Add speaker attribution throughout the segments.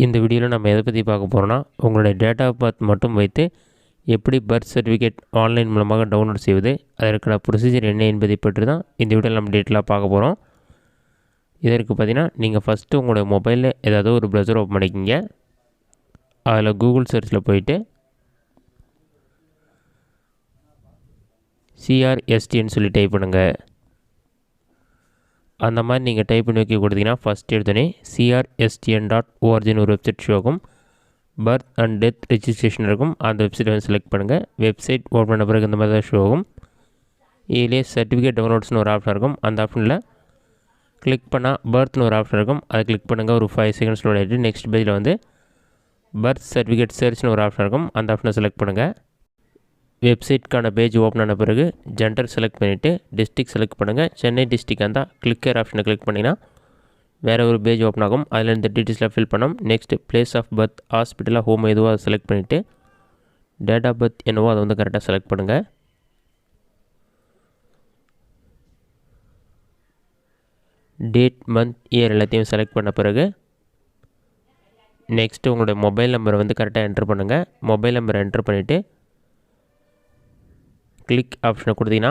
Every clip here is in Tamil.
Speaker 1: இந்த வீடியோவில் நம்ம எதை பற்றி பார்க்க போகிறோன்னா, உங்களுடைய டேட் ஆஃப் பர்த் மட்டும் வைத்து எப்படி பர்த் சர்டிஃபிகேட் ஆன்லைன் மூலமாக டவுன்லோட் செய்வது, அதற்கான ப்ரொசீஜர் என்ன என்பதை பற்றி தான் இந்த வீடியோவில் நம்ம டீட்டெயிலாக பார்க்க போகிறோம். இதற்கு பார்த்தீங்கன்னா, நீங்கள் ஃபஸ்ட்டு உங்களுடைய மொபைலில் ஏதாவது ஒரு ப்ரௌசர் ஓப்பன் பண்ணிக்கிங்க. அதில் கூகுள் சர்ச்சில் போயிட்டு CRSTன்னு சொல்லி டைப் பண்ணுங்கள். அந்த மாதிரி நீங்கள் டைப் பண்ணி வைக்க கொடுத்தீங்கன்னா ஃபஸ்ட் எடுத்தோடனே CRSTN.orgன்னு ஒரு வெப்சைட் ஷோ ஆகும். பர்த் அண்ட் டெத் ரெஜிஸ்ட்ரேஷன் இருக்கும். அந்த வெப்சைட் வந்து செலக்ட் பண்ணுங்கள். வெப்சைட் ஓப்பன் பண்ண பிறகு இந்த மாதிரி தான் ஷோ ஆகும். இதிலே சர்டிஃபிகேட் டவுன்லோட்ஸ்னு ஒரு ஆப்ஷன் இருக்கும். அந்த ஆப்ஷனில் கிளிக் பண்ணால் பர்த்னு ஒரு ஆப்ஷன் இருக்கும். அதை கிளிக் பண்ணுங்கள். ஒரு 5 செகண்ட்ஸ் லோட் ஆகிட்டு நெக்ஸ்ட் பேஜில் வந்து பர்த் சர்டிஃபிகேட் சர்ச்னு ஒரு ஆப்ஷன் இருக்கும். அந்த ஆப்ஷனை செலக்ட் பண்ணுங்கள். வெப்சைட்க்கான பேஜ் ஓப்பன் ஆன பிறகு ஜெண்டர் செலக்ட் பண்ணிவிட்டு டிஸ்ட்ரிக்ட் செலக்ட் பண்ணுங்கள். சென்னை டிஸ்ட்ரிக்ட் இருந்தால் கிளிக்கர் ஆப்ஷனை கிளிக் பண்ணிங்கன்னா வேறு ஒரு பேஜ் ஓப்பன் ஆகும். அதில் இந்த டீட்டெயில்ஸில் ஃபில் பண்ணோம். நெக்ஸ்ட் பிளேஸ் ஆஃப் பர்த், ஹாஸ்பிட்டலாக, ஹோம் எதுவோ அதை செலக்ட் பண்ணிவிட்டு டேட் ஆஃப் பர்த் என்னவோ அதை வந்து கரெக்டாக செலக்ட் பண்ணுங்கள். டேட், மந்த், இயர் எல்லாத்தையும் செலக்ட் பண்ண பிறகு நெக்ஸ்ட்டு உங்களுடைய மொபைல் நம்பரை வந்து கரெக்டாக என்ட்ரு பண்ணுங்கள். மொபைல் நம்பரை என்ட்ரு பண்ணிவிட்டு கிளிக் ஆப்ஷனை கொடுத்தீங்கன்னா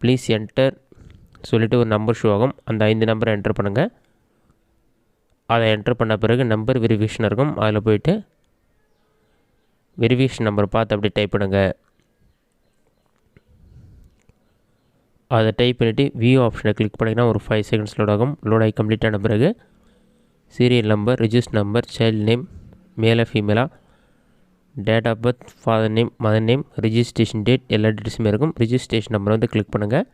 Speaker 1: ப்ளீஸ் என்டர் சொல்லிவிட்டு ஒரு நம்பர் ஷோ ஆகும். அந்த 5 நம்பரை என்ட்ரு பண்ணுங்கள். அதை என்ட்ரு பண்ண பிறகு நம்பர் வெரிஃபிகேஷன் இருக்கும். அதில் போய்ட்டு வெரிஃபிகேஷன் நம்பர் பார்த்து அப்படி டைப் பண்ணுங்கள். அதை டைப் பண்ணிவிட்டு வியூ ஆப்ஷனை கிளிக் பண்ணிங்கன்னா ஒரு 5 செகண்ட்ஸ் லோட் ஆகும். லோட் ஆகி கம்ப்ளீட் ஆன பிறகு serial number, register number, child name, மேலா ஃபீமேலா, date of birth, father name, mother name, registration date எல்லா டீட்டெயில்ஸுமே இருக்கும். ரிஜிஸ்ட்ரேஷன் நம்பர் வந்து கிளிக் பண்ணுங்கள்.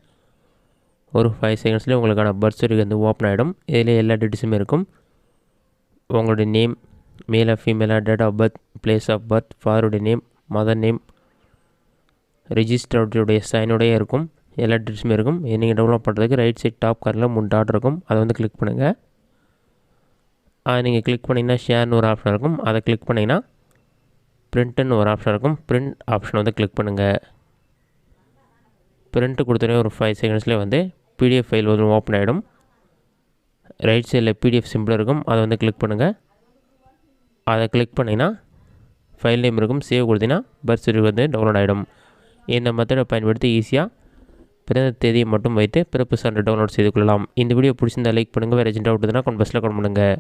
Speaker 1: ஒரு 5 செகண்ட்ஸ்லேயே உங்களுக்கான பர்த் சர்டிஃபிகேட் வந்து ஓப்பன் ஆகிடும். இதில் எல்லா டீட்டெயில்ஸுமே இருக்கும். உங்களுடைய நேம், மேலா ஃபீமேலா, date of birth, place of birth, ஃபாதருடைய நேம், மதர் நேம், ரிஜிஸ்டருடைய சைனுடைய இருக்கும். எல்லா டீட்டெயில்ஸுமே இருக்கும். இதை நீங்கள் டவுன்லோட் பண்ணுறதுக்கு ரைட் சைட் டாப் கார்னில் 3 டாட் இருக்கும். அதை வந்து கிளிக் பண்ணுங்கள். அதை நீங்கள் கிளிக் பண்ணிங்கன்னா ஷேர்னு ஒரு ஆப்ஷன் இருக்கும். அதை கிளிக் பண்ணிங்கன்னா பிரிண்ட்டுன்னு ஒரு ஆப்ஷன் இருக்கும். பிரிண்ட் ஆப்ஷன் வந்து கிளிக் பண்ணுங்கள். பிரிண்ட்டு கொடுத்தோன்னே ஒரு 5 செகண்ட்ஸ்லேயே வந்து PDF ஃபைல் வந்து ஓப்பன் ஆகிடும். ரைட் சைடில் PDF சிம்பிள் இருக்கும். அதை வந்து கிளிக் பண்ணுங்கள். அதை கிளிக் பண்ணிங்கன்னா ஃபைல் நேம் இருக்கும். சேவ் கொடுத்தீங்கன்னா பர்த் சர்டிஃபிகேட் வந்து டவுன்லோட் ஆகிடும். இந்த மெத்தடை பயன்படுத்தி ஈஸியாக பிறந்த தேதியை மட்டும் வைத்து பிறப்பு சான்று டவுன்லோட் செய்து கொள்ளலாம். இந்த வீடியோ பிடிச்சிருந்தால் லைக் பண்ணுங்கள். வேறு ஏஜென்ட் அவுட் கமெண்ட் பாக்ஸில் கமெண்ட் பண்ணுங்கள்.